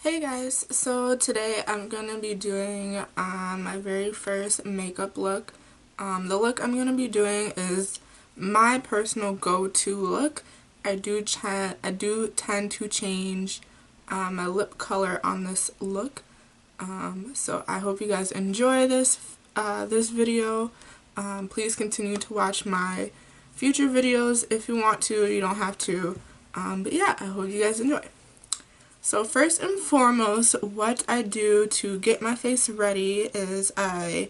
Hey guys, so today I'm going to be doing my very first makeup look. The look I'm going to be doing is my personal go-to look. I do tend to change my lip color on this look. So I hope you guys enjoy this video. Please continue to watch my future videos if you want to. You don't have to. But yeah, I hope you guys enjoy. So first and foremost, what I do to get my face ready is I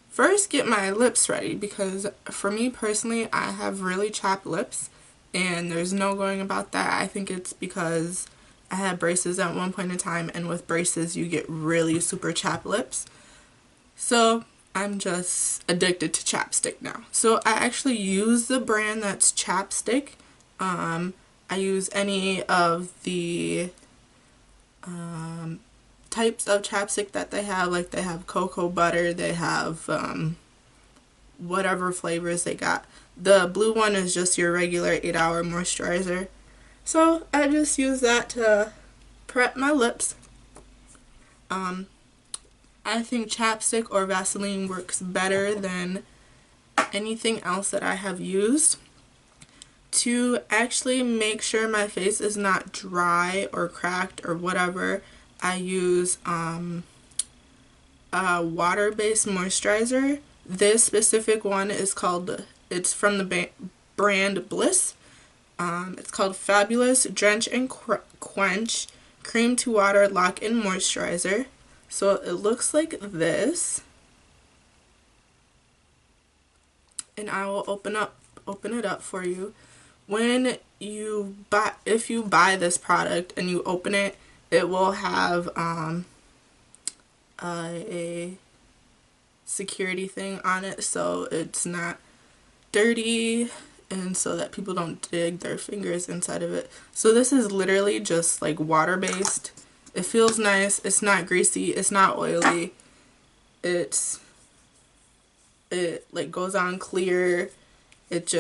first get my lips ready, because for me personally, I have really chapped lips and there's no going about that. I think it's because I had braces at one point in time, and with braces you get really super chapped lips. So I'm just addicted to chapstick now. So I actually use the brand that's Chapstick. I use any of the types of chapstick that they have. Like, they have cocoa butter, they have whatever flavors they got. The blue one is just your regular 8-hour moisturizer. So I just use that to prep my lips. I think chapstick or Vaseline works better than anything else that I have used. To actually make sure my face is not dry or cracked or whatever, I use a water-based moisturizer. This specific one is it's from the brand Bliss. It's called Fabulous Drench and Quench Cream to Water Lock-In Moisturizer. So it looks like this. And I will open it up for you. When you if you buy this product and you open it, it will have a security thing on it, so it's not dirty and so that people don't dig their fingers inside of it. So this is literally just like water based. It feels nice. It's not greasy. It's not oily. It like goes on clear. It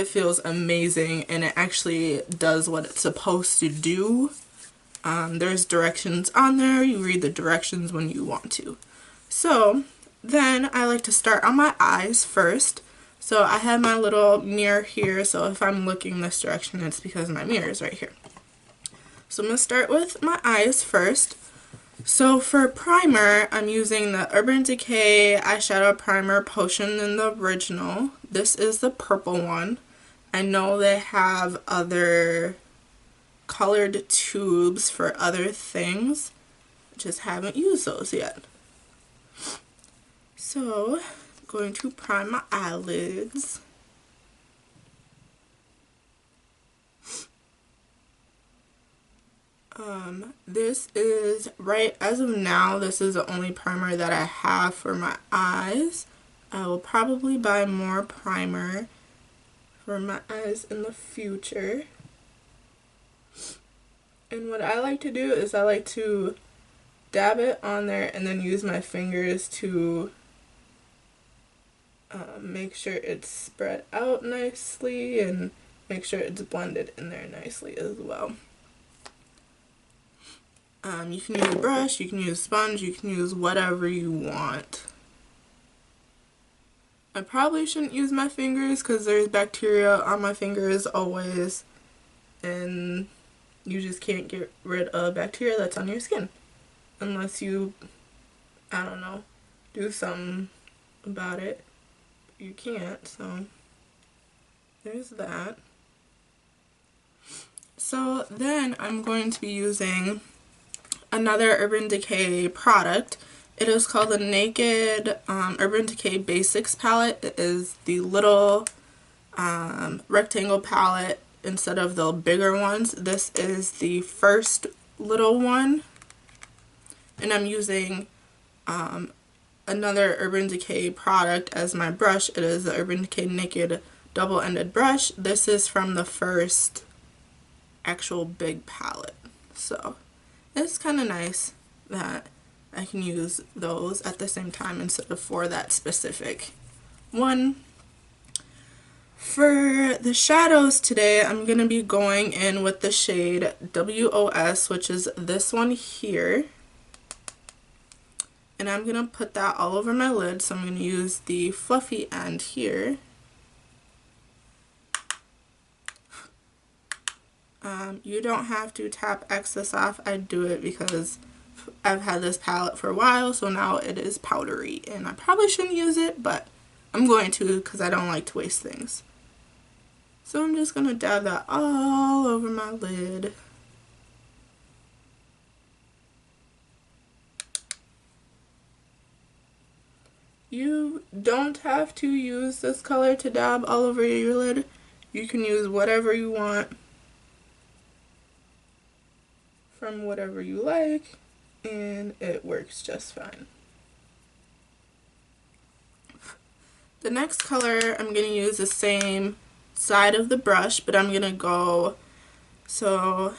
feels amazing, and it actually does what it's supposed to do. There's directions on there. You read the directions when you want to. So then I like to start on my eyes first. So I have my little mirror here, so if I'm looking this direction, it's because my mirror is right here. So I'm going to start with my eyes first. So for primer, I'm using the Urban Decay Eyeshadow Primer Potion in the original. This is the purple one. I know they have other colored tubes for other things. I just haven't used those yet. So I'm going to prime my eyelids. This is, right as of now, this is the only primer that I have for my eyes. I will probably buy more primer for my eyes in the future. And what I like to do is I like to dab it on there and then use my fingers to make sure it's spread out nicely and make sure it's blended in there nicely as well. You can use a brush, you can use a sponge, you can use whatever you want. I probably shouldn't use my fingers because there's bacteria on my fingers always, and you just can't get rid of bacteria that's on your skin unless you, I don't know, do something about it. You can't, so there's that. So then I'm going to be using another Urban Decay product. It is called the Naked Urban Decay Basics palette. It is the little rectangle palette instead of the bigger ones. This is the first little one, and I'm using another Urban Decay product as my brush. It is the Urban Decay Naked double-ended brush. This is from the first actual big palette, so it's kind of nice that I can use those at the same time instead of for that specific one. For the shadows today, I'm going to be going in with the shade WOS, which is this one here. And I'm going to put that all over my lid, so I'm going to use the fluffy end here. You don't have to tap excess off. I do it because I've had this palette for a while, so now it is powdery. And I probably shouldn't use it, but I'm going to because I don't like to waste things. So I'm just going to dab that all over my lid. You don't have to use this color to dab all over your lid. You can use whatever you want from whatever you like, and it works just fine. The next color, I'm going to use the same side of the brush, but I'm going to go to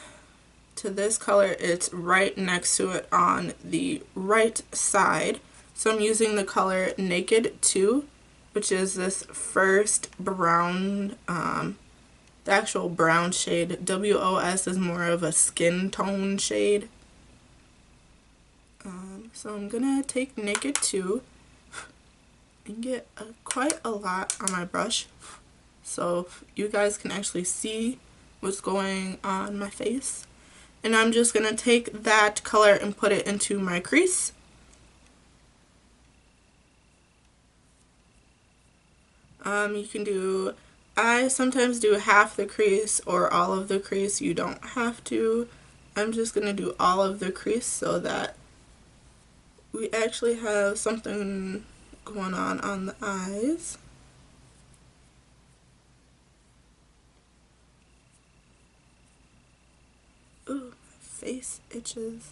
this color. It's right next to it on the right side. So I'm using the color Naked 2, which is this first brown, the actual brown shade. WOS is more of a skin tone shade. So I'm gonna take Naked 2 and get quite a lot on my brush, so you guys can actually see what's going on my face. And I'm just gonna take that color and put it into my crease. You can do, I sometimes do half the crease or all of the crease. You don't have to. I'm just gonna do all of the crease so that we actually have something going on the eyes. Ooh, my face itches.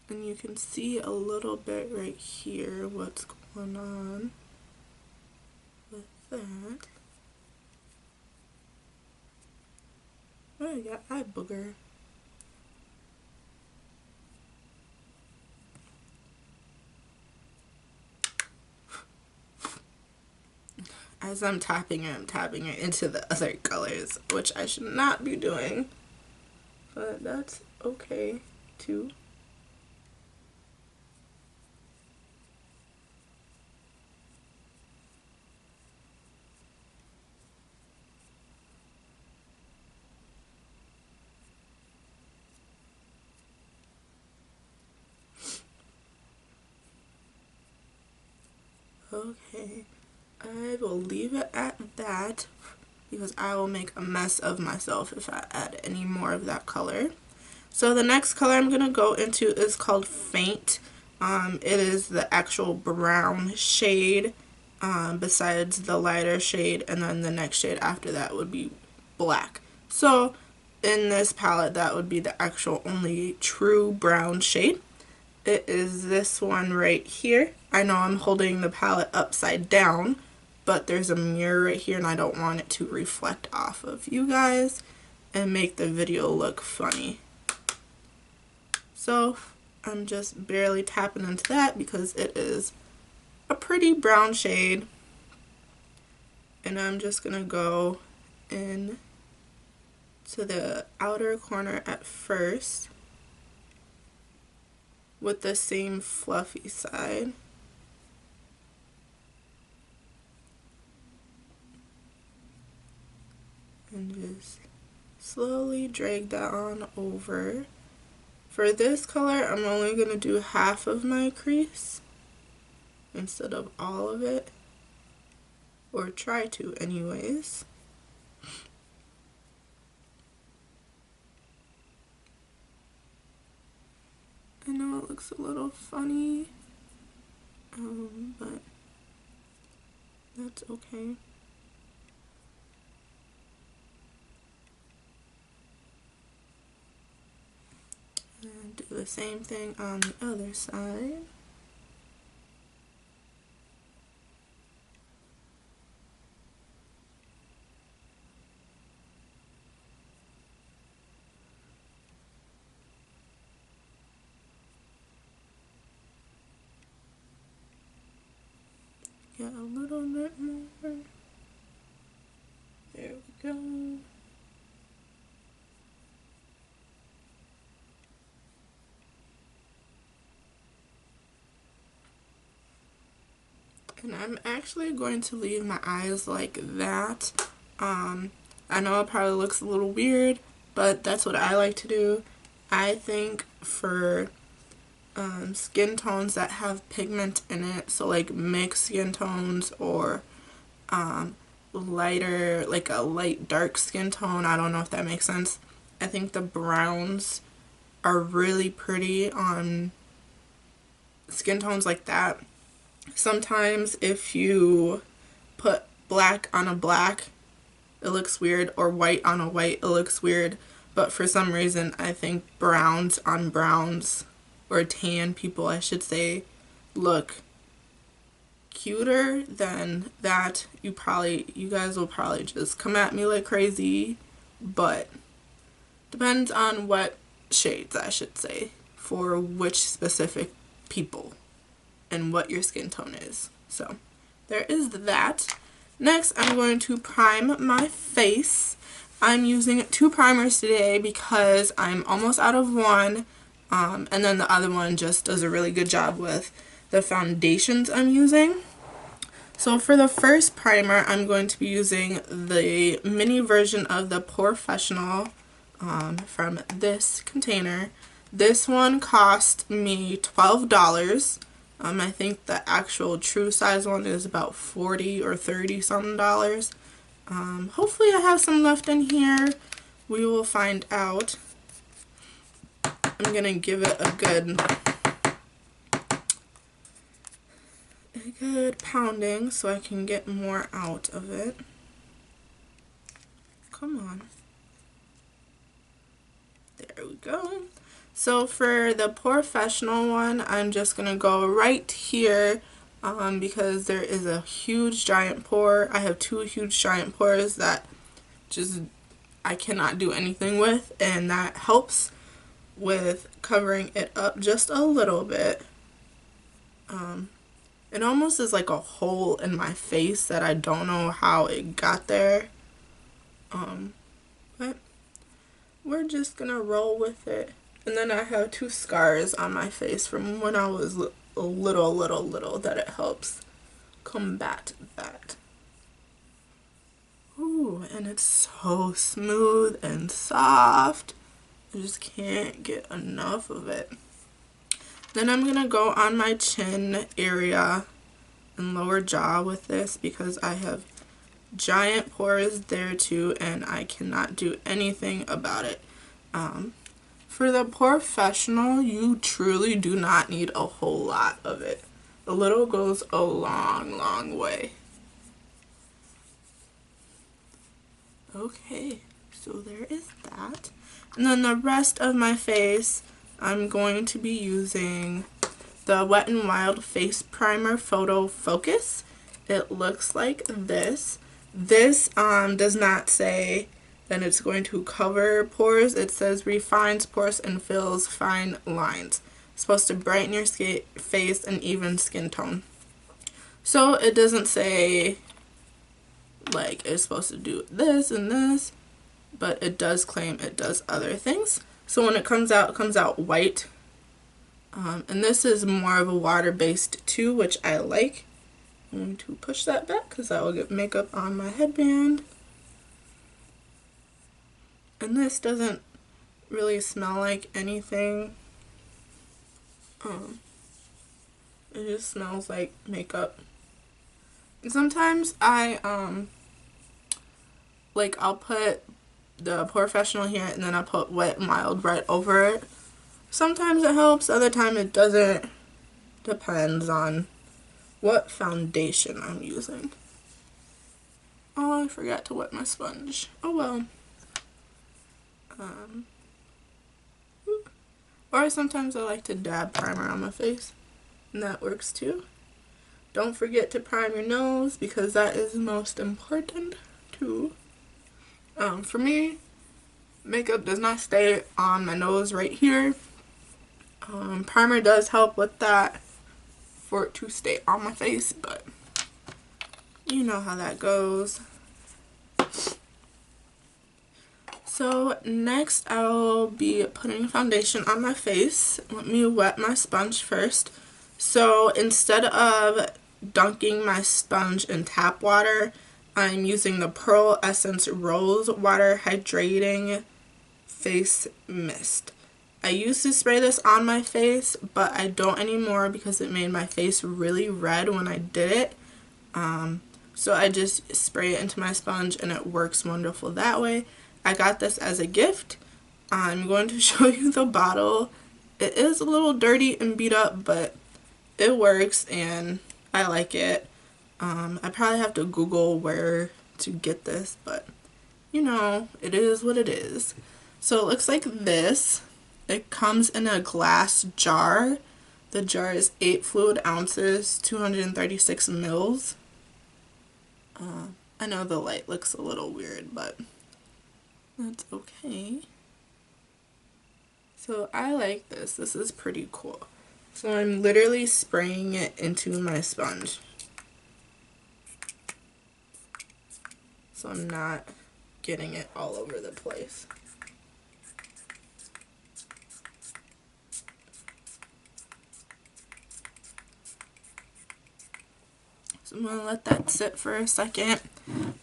And you can see a little bit right here what's going on with that. Oh, I got eye booger. As I'm tapping it into the other colors, which I should not be doing, but that's okay too. Okay, I will leave it at that because I will make a mess of myself if I add any more of that color. So the next color I'm going to go into is called Faint. It is the actual brown shade besides the lighter shade, and then the next shade after that would be black. So in this palette, that would be the actual only true brown shade. It is this one right here. I know I'm holding the palette upside down, but there's a mirror right here and I don't want it to reflect off of you guys and make the video look funny. So I'm just barely tapping into that because it is a pretty brown shade. And I'm just gonna go in to the outer corner at first with the same fluffy side. And just slowly drag that on over. For this color, I'm only going to do half of my crease instead of all of it, or try to anyways. I know it looks a little funny, but that's okay. And do the same thing on the other side. Yeah, a little bit more. There we go. And I'm actually going to leave my eyes like that. I know it probably looks a little weird, but that's what I like to do. I think for skin tones that have pigment in it, so like mixed skin tones or lighter, like a light dark skin tone, I don't know if that makes sense. I think the browns are really pretty on skin tones like that. Sometimes if you put black on a black, it looks weird, or white on a white, it looks weird. But for some reason, I think browns on browns, or tan people, I should say, look cuter than that. You guys will probably just come at me like crazy, but depends on what shades, I should say, for which specific people and what your skin tone is. So there is that. Next, I'm going to prime my face. I'm using 2 primers today because I'm almost out of one, and then the other one just does a really good job with the foundations I'm using. So for the first primer, I'm going to be using the mini version of the POREfessional from this container. This one cost me $12. I think the actual true size one is about $40 or $30 something dollars. Hopefully I have some left in here. We will find out. I'm gonna give it a good pounding so I can get more out of it. Come on. There we go. So for the POREfessional one, I'm just going to go right here because there is a huge giant pore. I have 2 huge giant pores that just I cannot do anything with, and that helps with covering it up just a little bit. It almost is like a hole in my face that I don't know how it got there. But we're just going to roll with it. And then I have 2 scars on my face from when I was little that it helps combat that. Ooh, and it's so smooth and soft. I just can't get enough of it. Then I'm going to go on my chin area and lower jaw with this because I have giant pores there too and I cannot do anything about it. For the POREfessional, you truly do not need a whole lot of it. A little goes a long way. Okay, so there is that. And then the rest of my face, I'm going to be using the Wet n Wild Face Primer Photo Focus. It looks like this. This does not say that it's going to cover pores. It says refines pores and fills fine lines. It's supposed to brighten your face and even skin tone. So it doesn't say like it's supposed to do this and this, but it does claim it does other things. So when it comes out white. And this is more of a water-based too, which I like. I'm going to push that back because I will get makeup on my headband. And this doesn't really smell like anything. It just smells like makeup. And sometimes I'll put the POREfessional here and then I'll put Wet n Wild right over it. Sometimes it helps, other time it doesn't. Depends on what foundation I'm using. Oh, I forgot to wet my sponge. Oh well. Or sometimes I like to dab primer on my face, and that works too. Don't forget to prime your nose because that is most important too. For me, makeup does not stay on my nose right here. Primer does help with that for it to stay on my face, but You know how that goes. So next I'll be putting foundation on my face. Let me wet my sponge first. So instead of dunking my sponge in tap water, I'm using the Pearl Essence Rose Water Hydrating Face Mist. I used to spray this on my face, but I don't anymore because it made my face really red when I did it. So I just spray it into my sponge and it works wonderful that way. I got this as a gift. I'm going to show you the bottle. It is a little dirty and beat up, but it works and I like it. I probably have to Google where to get this, but you know, it is what it is. So it looks like this. It comes in a glass jar. The jar is 8 fluid ounces, 236 mils. I know the light looks a little weird, but that's okay. So I like this. This is pretty cool. So I'm literally spraying it into my sponge. So I'm not getting it all over the place. So I'm going to let that sit for a second.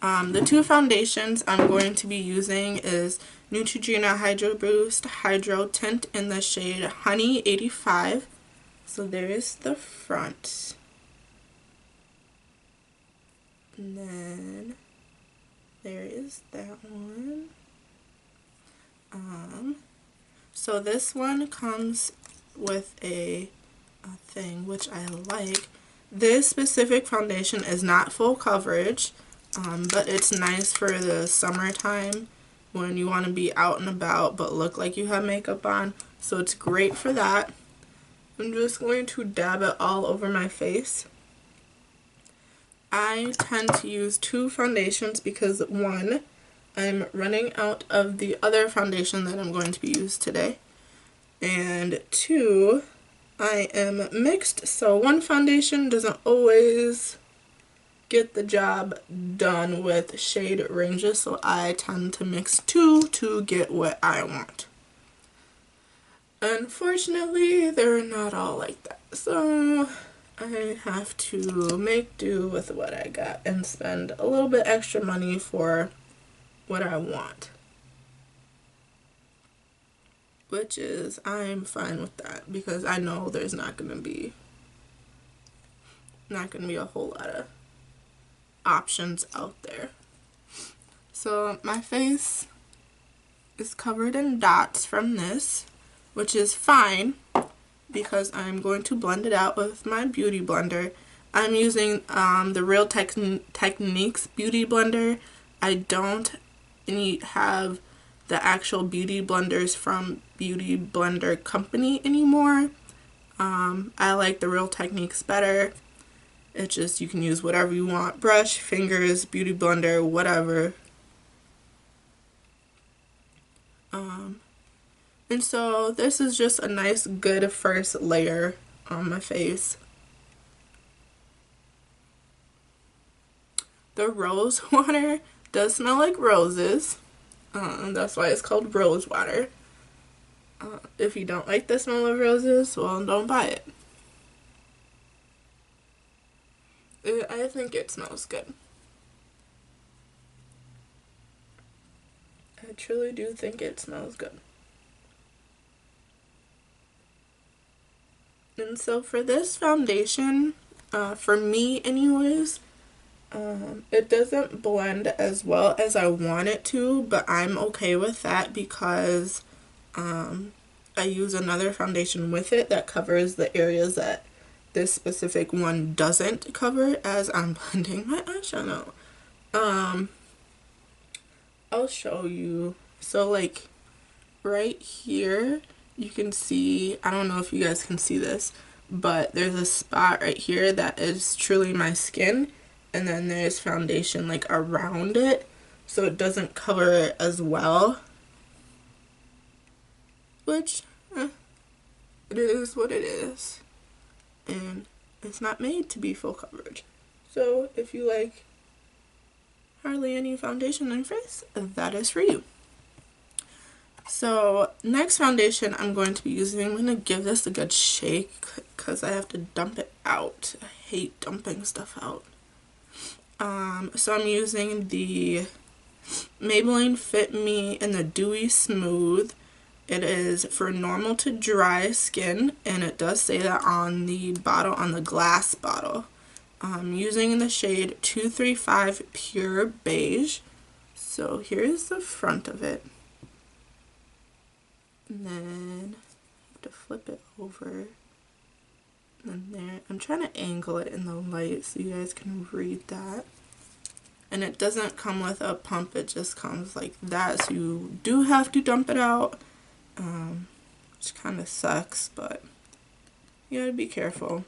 The two foundations I'm going to be using is Neutrogena Hydro Boost Hydro Tint in the shade Honey 85. So there is the front. And then there is that one. So this one comes with a thing which I like. This specific foundation is not full coverage, but it's nice for the summertime when you want to be out and about but look like you have makeup on. So it's great for that. I'm just going to dab it all over my face. I tend to use two foundations because one, I'm running out of the other foundation that I'm going to be used today. And two, I am mixed, so one foundation doesn't always get the job done with shade ranges, so I tend to mix two to get what I want. Unfortunately, they're not all like that, so I have to make do with what I got and spend a little bit extra money for what I want. Which is, I'm fine with that because I know there's not gonna be a whole lot of options out there. So my face is covered in dots from this, which is fine because I'm going to blend it out with my beauty blender. I'm using the Real Techniques beauty blender. I don't have the actual beauty blenders from Beauty Blender Company anymore. I like the Real Techniques better. It's just, you can use whatever you want. Brush, fingers, beauty blender, whatever. And so this is just a nice, good first layer on my face. The rose water does smell like roses. That's why it's called rose water. If you don't like the smell of roses, well, don't buy it. I think it smells good. I truly do think it smells good. And so for this foundation, for me anyways, it doesn't blend as well as I want it to, but I'm okay with that because I use another foundation with it that covers the areas that this specific one doesn't cover as I'm blending my eyeshadow. I'll show you. So like right here, you can see, I don't know if you guys can see this, but there's a spot right here that is truly my skin, and then there's foundation like around it, so it doesn't cover it as well, which it is what it is, and it's not made to be full coverage. So if you like hardly any foundation on your face, that is for you. So next foundation I'm going to be using, I'm going to give this a good shake because I have to dump it out. I hate dumping stuff out. So I'm using the Maybelline Fit Me in the Dewy Smooth. It is for normal to dry skin, and it does say that on the bottle, on the glass bottle. I'm using the shade 235 Pure Beige. So here's the front of it. And then you have to flip it over. And there, I'm trying to angle it in the light so you guys can read that. And it doesn't come with a pump, it just comes like that, so you do have to dump it out, which kind of sucks, but you gotta be careful.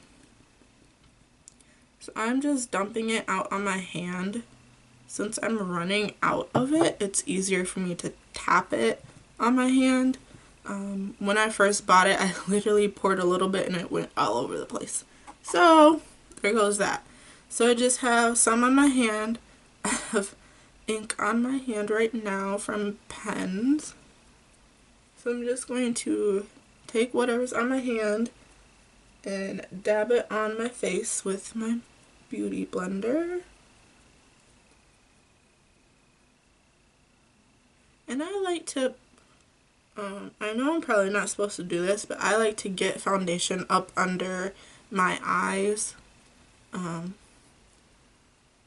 So I'm just dumping it out on my hand. Since I'm running out of it, it's easier for me to tap it on my hand. When I first bought it, I literally poured a little bit and it went all over the place. So there goes that. So I just have some on my hand. I have ink on my hand right now from pens. So I'm just going to take whatever's on my hand and dab it on my face with my beauty blender. And I like to, I know I'm probably not supposed to do this, but I like to get foundation up under my eyes.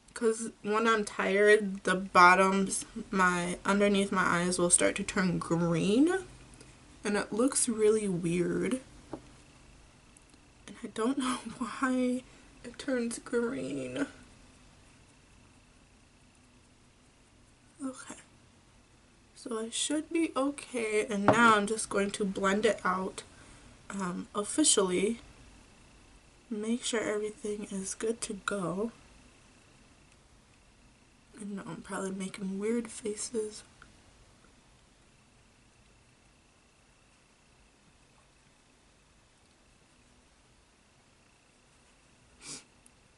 Because when I'm tired, the bottoms, underneath my eyes will start to turn green. And it looks really weird. And I don't know why it turns green. Okay. So I should be okay. And now I'm just going to blend it out officially. Make sure everything is good to go. I know I'm probably making weird faces.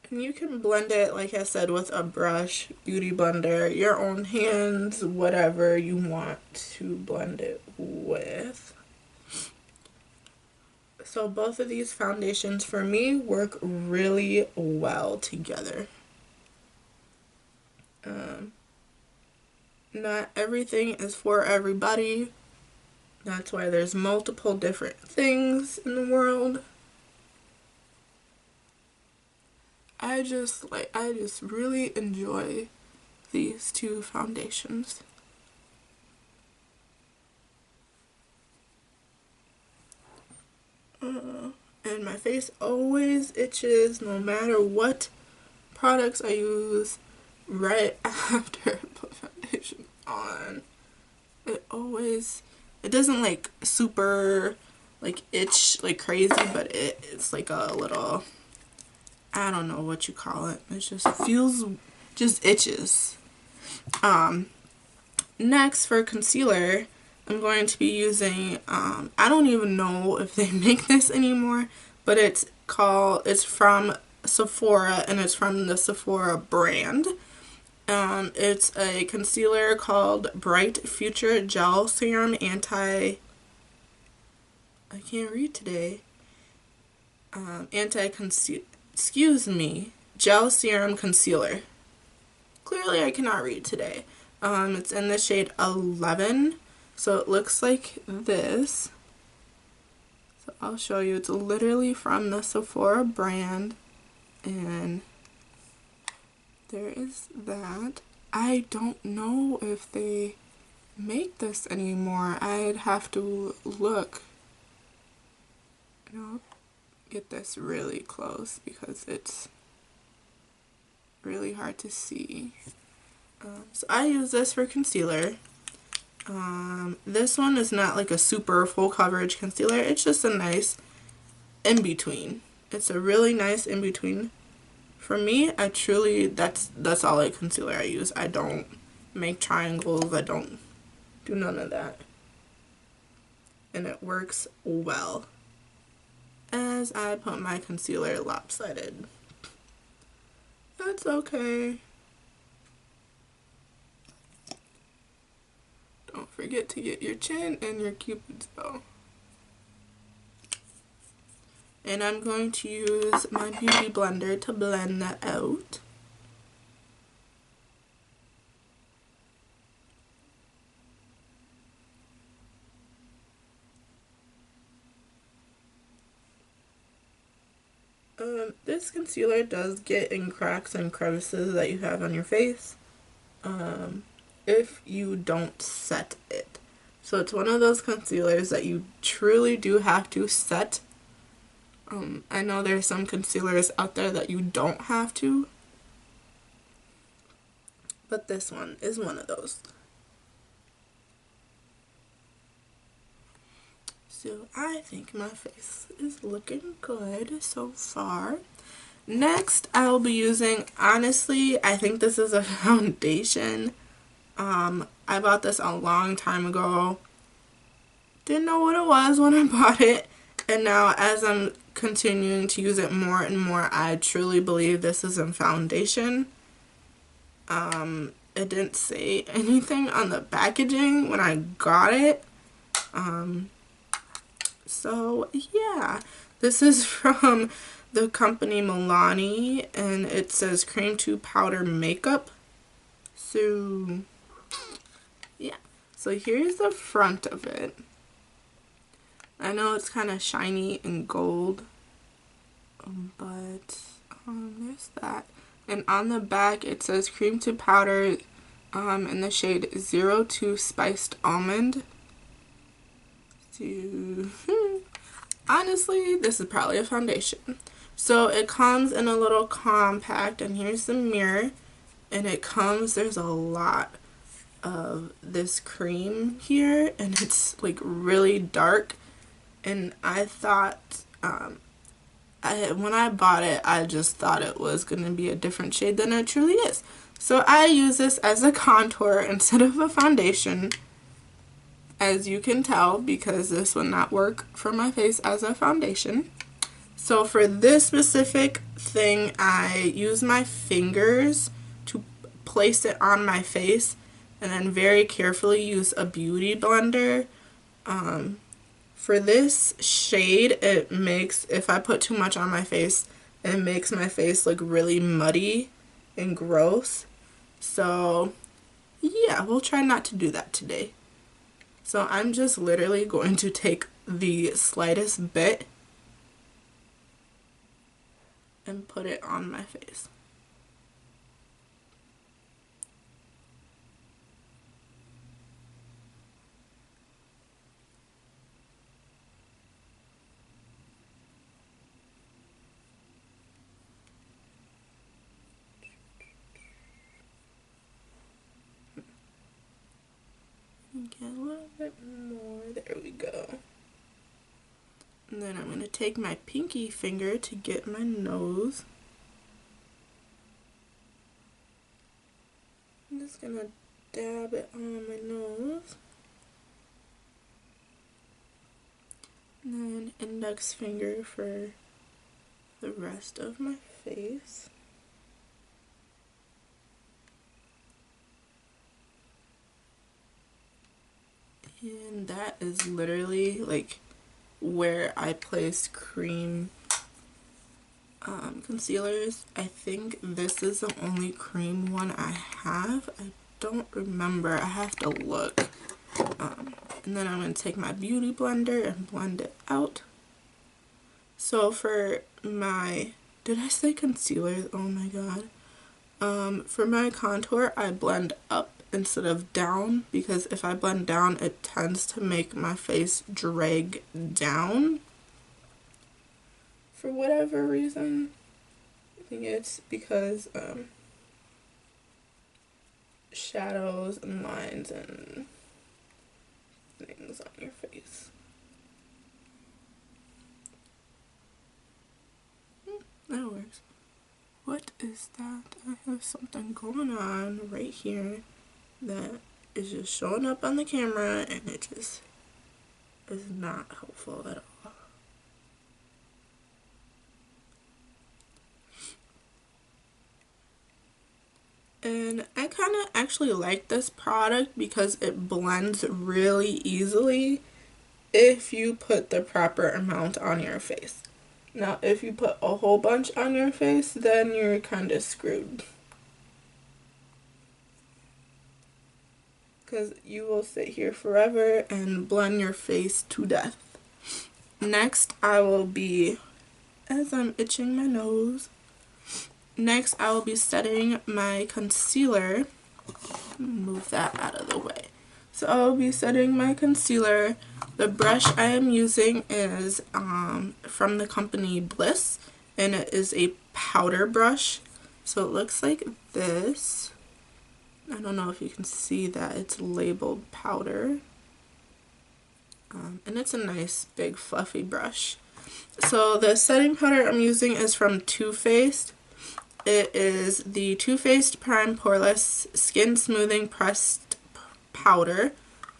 And you can blend it, like I said, with a brush, beauty blender, your own hands, whatever you want to blend it with. So both of these foundations for me work really well together. Not everything is for everybody. That's why there's multiple different things in the world. I just really enjoy these two foundations. And my face always itches no matter what products I use right after I put foundation on. It doesn't like super like itch like crazy, but it's like a little, I don't know what you call it. It just itches. Next for concealer, I'm going to be using, I don't even know if they make this anymore, but it's from Sephora, and it's from the Sephora brand. It's a concealer called Bright Future Gel Serum I can't read today. Gel Serum Concealer. Clearly I cannot read today. It's in the shade 11, so it looks like this. So I'll show you. It's literally from the Sephora brand, and there is that. I don't know if they make this anymore. I'd have to look. I'll get this really close because it's really hard to see. So I use this for concealer. This one is not like a super full coverage concealer. It's just a nice in-between. It's a really nice in-between. For me, that's all like concealer I use. I don't make triangles. I don't do none of that. And it works well. As I put my concealer lopsided. That's okay. forget to get your chin and your cupid's bow. And I'm going to use my beauty blender to blend that out. This concealer does get in cracks and crevices that you have on your face if you don't set it. So it's one of those concealers that you truly do have to set. I know there's some concealers out there that you don't have to, but this one is one of those. So I think my face is looking good so far. Next, I will be using, honestly, I think this is a foundation. I bought this a long time ago. Didn't know what it was when I bought it. And now as I'm continuing to use it more and more, I truly believe this is a foundation. It didn't say anything on the packaging when I got it. So yeah, this is from the company Milani, and it says Cream 2 Powder Makeup. So yeah, so here's the front of it. I know it's kind of shiny and gold, but there's that. And on the back it says Cream 2 Powder in the shade 02 Spiced Almond. So honestly, this is probably a foundation. So it comes in a little compact, and here's the mirror, and it comes, there's a lot of this cream here, and it's like really dark, and I thought, when I bought it, I just thought it was going to be a different shade than it truly is. So I use this as a contour instead of a foundation, as you can tell, because this would not work for my face as a foundation. So for this specific thing, I use my fingers to place it on my face, and then very carefully use a beauty blender. For this shade, it makes, if I put too much on my face, it makes my face look really muddy and gross. So yeah, we'll try not to do that today. So I'm just literally going to take the slightest bit and put it on my face. Get a little bit more. There we go. And then I'm going to take my pinky finger to get my nose. I'm just going to dab it on my nose. And then index finger for the rest of my face. And that is literally like where I place cream concealers. I think this is the only cream one I have. I don't remember. I have to look. And then I'm going to take my beauty blender and blend it out. So for my, did I say concealer? Oh my god. For my contour, I blend up instead of down, because if I blend down, it tends to make my face drag down for whatever reason. I think it's because shadows and lines and things on your face. That works. What is that? I have something going on right here that is just showing up on the camera, and it just is not helpful at all. And I kind of actually like this product because it blends really easily if you put the proper amount on your face. Now, if you put a whole bunch on your face, then you're kind of screwed. Because you will sit here forever and blend your face to death. Next, I will be, as I'm itching my nose, next I will be setting my concealer. Move that out of the way. So I will be setting my concealer. The brush I am using is from the company Bliss, and it is a powder brush. So it looks like this. I don't know if you can see that it's labeled powder. And it's a nice big fluffy brush. So the setting powder I'm using is from Too Faced. It is the Too Faced Prime Poreless Skin Smoothing Pressed Powder.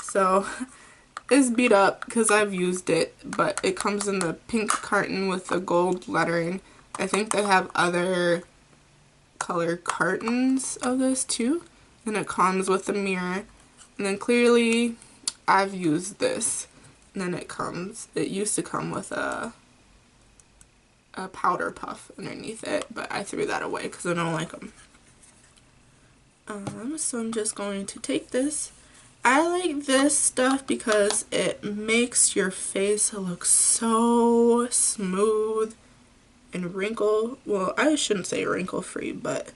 So it's beat up because I've used it, but it comes in the pink carton with the gold lettering. I think they have other color cartons of this too. And it comes with a mirror. And then clearly I've used this. And then it used to come with a powder puff underneath it, but I threw that away because I don't like them. So I'm just going to take this. I like this stuff because it makes your face look so smooth and well, I shouldn't say wrinkle free, but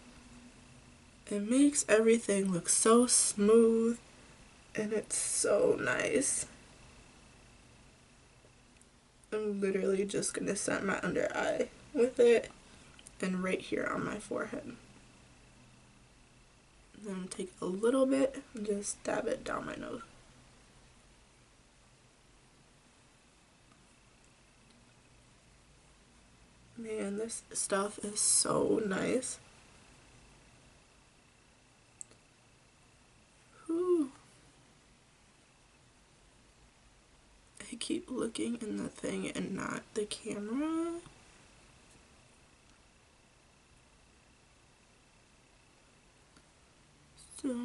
it makes everything look so smooth and it's so nice. I'm literally just going to set my under eye with it and right here on my forehead. Then I'm take a little bit and just dab it down my nose. Man, this stuff is so nice. Whew. I keep looking in the thing and not the camera. So,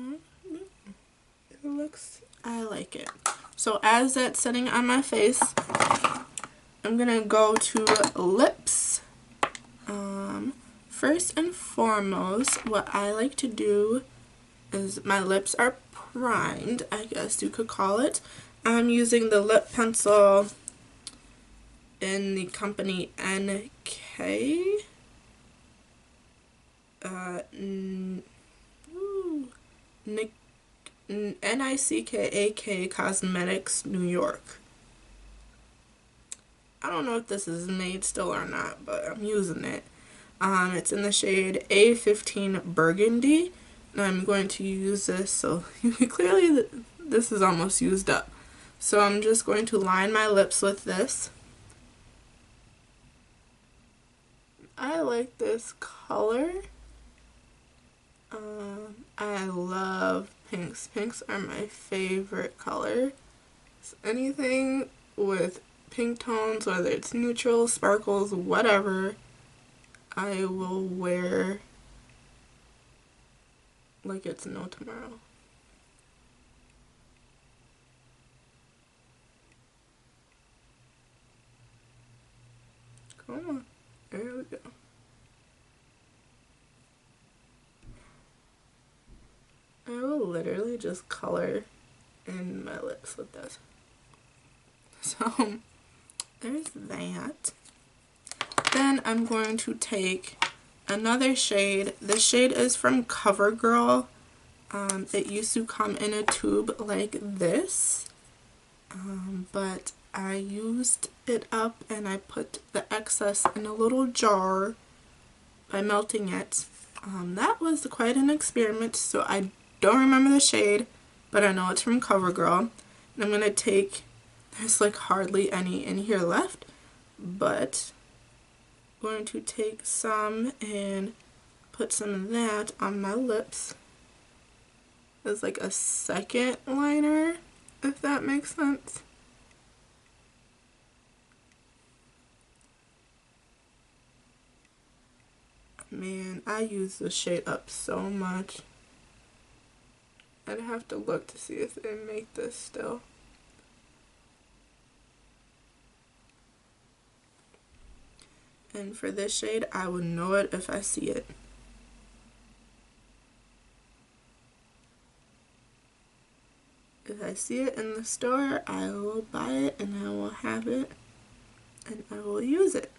it looks, I like it. So as that's setting on my face, I'm gonna go to lips. First and foremost, what I like to do is my lips are primed, I guess you could call it. I'm using the lip pencil in the company NK. NICKAK Cosmetics, New York. I don't know if this is made still or not, but I'm using it. It's in the shade A15 Burgundy, and I'm going to use this, so clearly this is almost used up. So I'm just going to line my lips with this. I like this color. I love pinks. Pinks are my favorite color. So anything with pink tones, whether it's neutral, sparkles, whatever, I will wear like it's no tomorrow. Come on. There we go. I will literally just color in my lips with this. So, there's that. Then I'm going to take another shade. This shade is from CoverGirl. It used to come in a tube like this, but I used it up and I put the excess in a little jar by melting it. That was quite an experiment, so I don't remember the shade, but I know it's from CoverGirl. And I'm going to take, there's like hardly any in here left, but I'm going to take some and put some of that on my lips as like a second liner, if that makes sense. Man, I use this shade up so much. I'd have to look to see if they make this still. And for this shade, I would know it if I see it. If I see it in the store, I will buy it and I will have it and I will use it.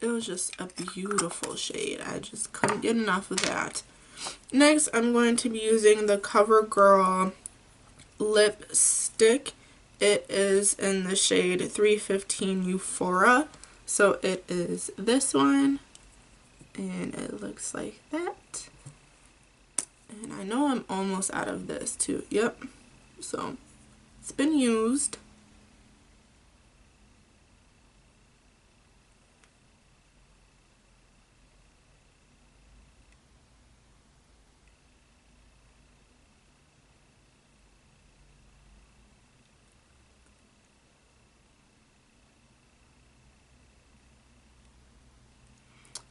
It was just a beautiful shade. I just couldn't get enough of that. Next, I'm going to be using the CoverGirl lipstick. It is in the shade 315 Euphoria. So it is this one. And it looks like that. And I know I'm almost out of this too. Yep. So it's been used.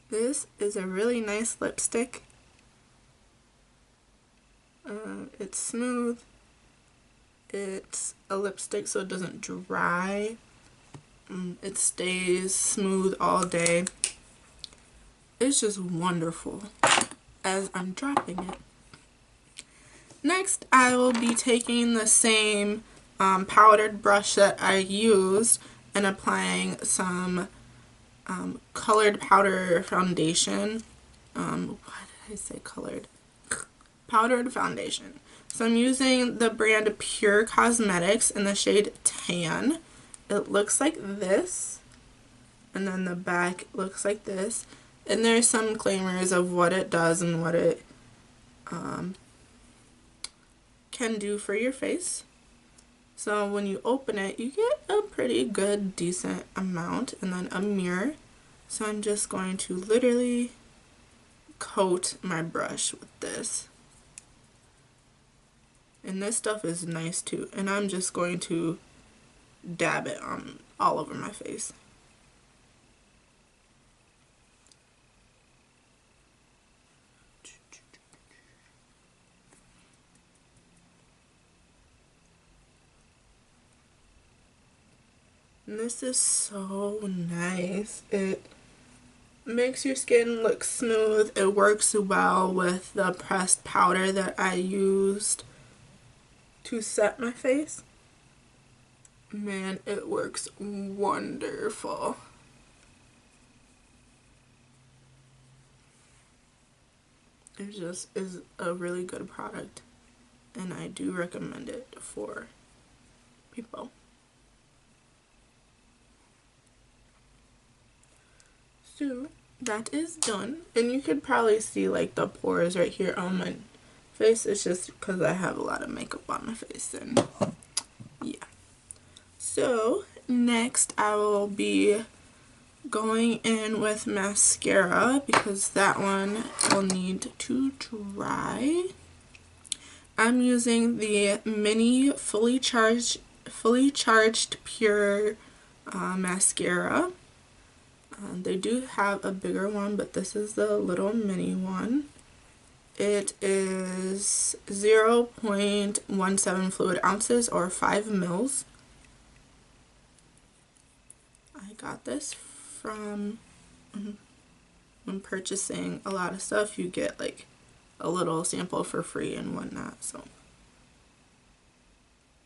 This is a really nice lipstick. It's smooth. It's a lipstick so it doesn't dry. It stays smooth all day. It's just wonderful as I'm dropping it. Next, I will be taking the same powdered brush that I used and applying some colored powder foundation. Why did I say colored? Powdered foundation. So I'm using the brand Pure Cosmetics in the shade Tan. It looks like this, and then the back looks like this. And there's some claimers of what it does and what it can do for your face. So when you open it, you get a pretty good, decent amount, and then a mirror. So I'm just going to literally coat my brush with this. And this stuff is nice too. And I'm just going to dab it on all over my face. And this is so nice. It makes your skin look smooth. It works well with the pressed powder that I used to set my face. Man, it works wonderful. It just is a really good product, and I do recommend it for people. So that is done, and you could probably see like the pores right here on my face. It's just because I have a lot of makeup on my face, and yeah. So next I will be going in with mascara because that one will need to dry. I'm using the mini fully charged pure mascara. They do have a bigger one, but this is the little mini one. It is 0.17 fluid ounces or 5 mils. I got this from when purchasing a lot of stuff. You get like a little sample for free and whatnot. So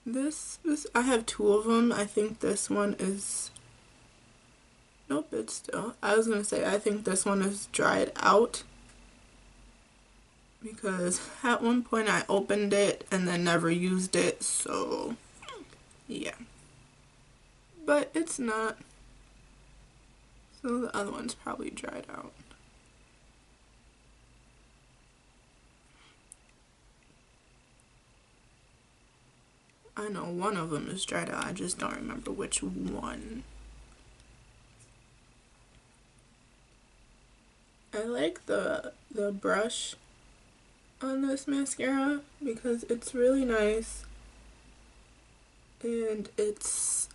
this I have 2 of them. I think this one is, nope, it's still, I was gonna say I think this one is dried out because at one point I opened it and then never used it, so yeah. But it's not, so the other one's probably dried out. I know one of them is dried out, I just don't remember which one. I like the brush on this mascara because it's really nice, and it's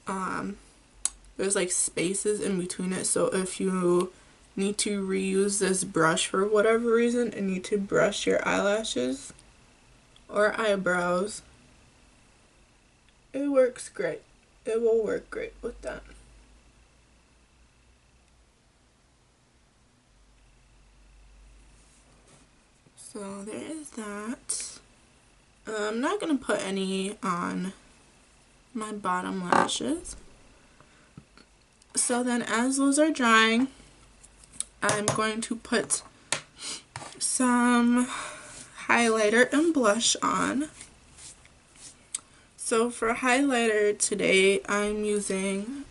there's like spaces in between it, so if you need to reuse this brush for whatever reason and need to brush your eyelashes or eyebrows, it works great. It will work great with that. So there is that. I'm not going to put any on my bottom lashes. So then as those are drying, I'm going to put some highlighter and blush on. So for highlighter today, I'm using,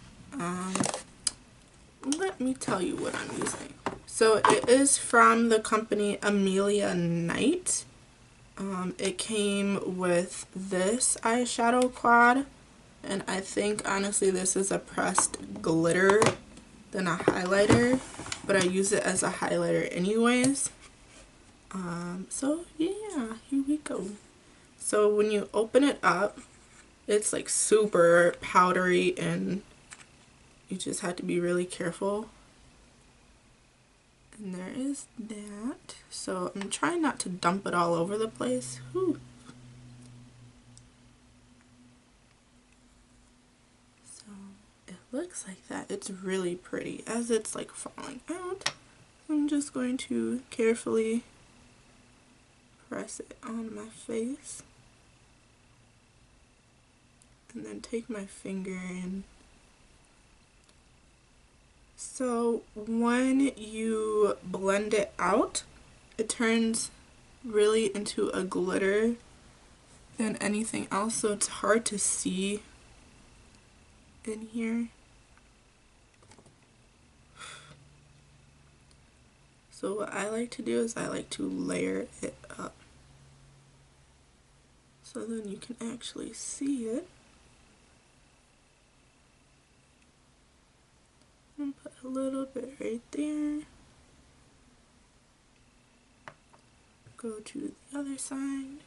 let me tell you what I'm using. So it is from the company Amelia Knight. It came with this eyeshadow quad, and I think honestly this is a pressed glitter than a highlighter, but I use it as a highlighter anyways. So yeah, here we go. So when you open it up, it's like super powdery and you just have to be really careful. And there is that. So I'm trying not to dump it all over the place. Whew. So it looks like that. It's really pretty as it's like falling out. I'm just going to carefully press it on my face. And then take my finger and so when you blend it out, it turns really into a glitter than anything else, so it's hard to see in here. So what I like to do is I like to layer it up so then you can actually see it. And put a little bit right there. Go to the other side.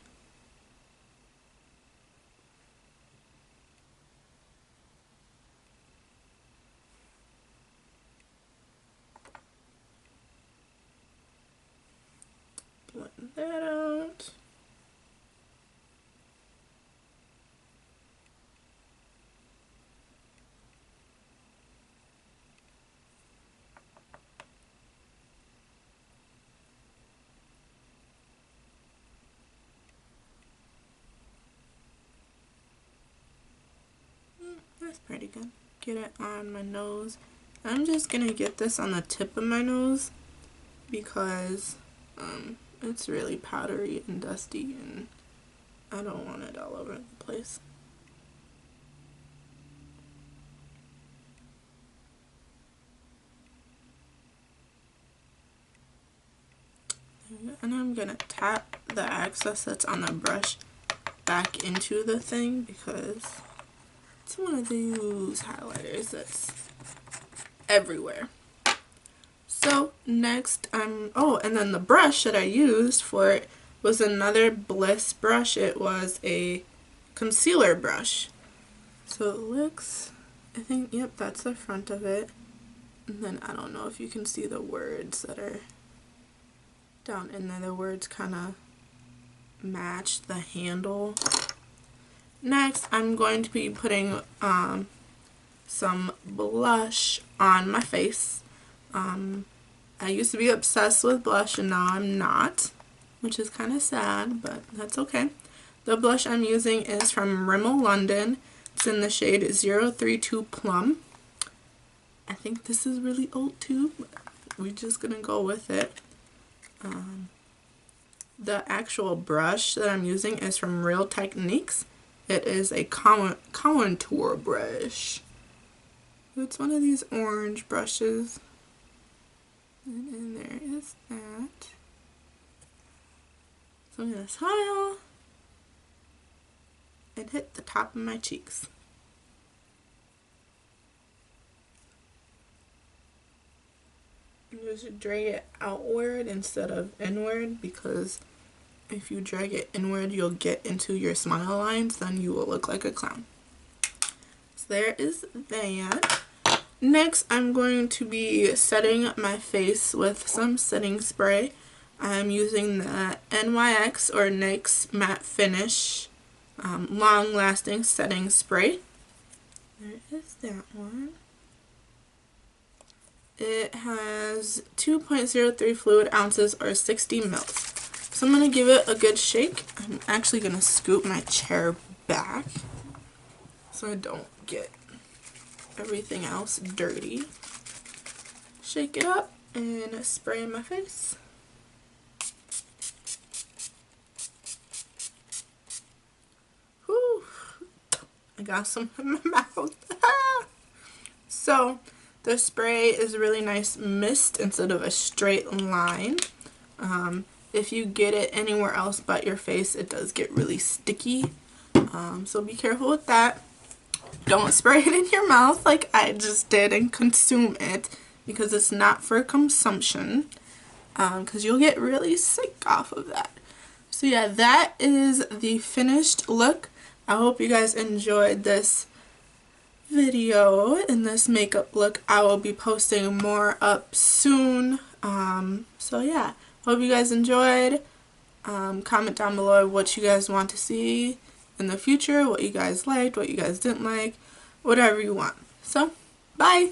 Blend that out. That's pretty good. Get it on my nose. I'm just gonna get this on the tip of my nose because it's really powdery and dusty and I don't want it all over the place. And I'm gonna tap the excess that's on the brush back into the thing because it's one of those highlighters that's everywhere. So next oh, and then the brush that I used for it was another Bliss brush. It was a concealer brush. So it looks, I think, yep, that's the front of it. And then I don't know if you can see the words that are down in there. The words kind of match the handle. Next, I'm going to be putting some blush on my face. I used to be obsessed with blush and now I'm not, which is kind of sad, but that's okay. The blush I'm using is from Rimmel London. It's in the shade 032 Plum. I think this is really old too, but we're just gonna go with it. The actual brush that I'm using is from Real Techniques. It is a contour brush. It's one of these orange brushes. And there is that. So I'm going to smile and hit the top of my cheeks. And just drag it outward instead of inward, because if you drag it inward you'll get into your smile lines, then you will look like a clown. So there is that. Next, I'm going to be setting my face with some setting spray. I'm using the NYX or NYX Matte Finish Long Lasting Setting Spray. There is that one. It has 2.03 fluid ounces or 60 mils. So I'm going to give it a good shake. I'm actually going to scoop my chair back so I don't get everything else dirty. Shake it up and spray in my face. Whew. I got some in my mouth. So the spray is a really nice mist instead of a straight line. If you get it anywhere else but your face, it does get really sticky. So be careful with that. Don't spray it in your mouth like I just did and consume it, because it's not for consumption, because you'll get really sick off of that. So yeah, that is the finished look. I hope you guys enjoyed this video and this makeup look. I will be posting more up soon. So yeah, hope you guys enjoyed. Comment down below what you guys want to see in the future, what you guys liked, what you guys didn't like, whatever you want. So, bye!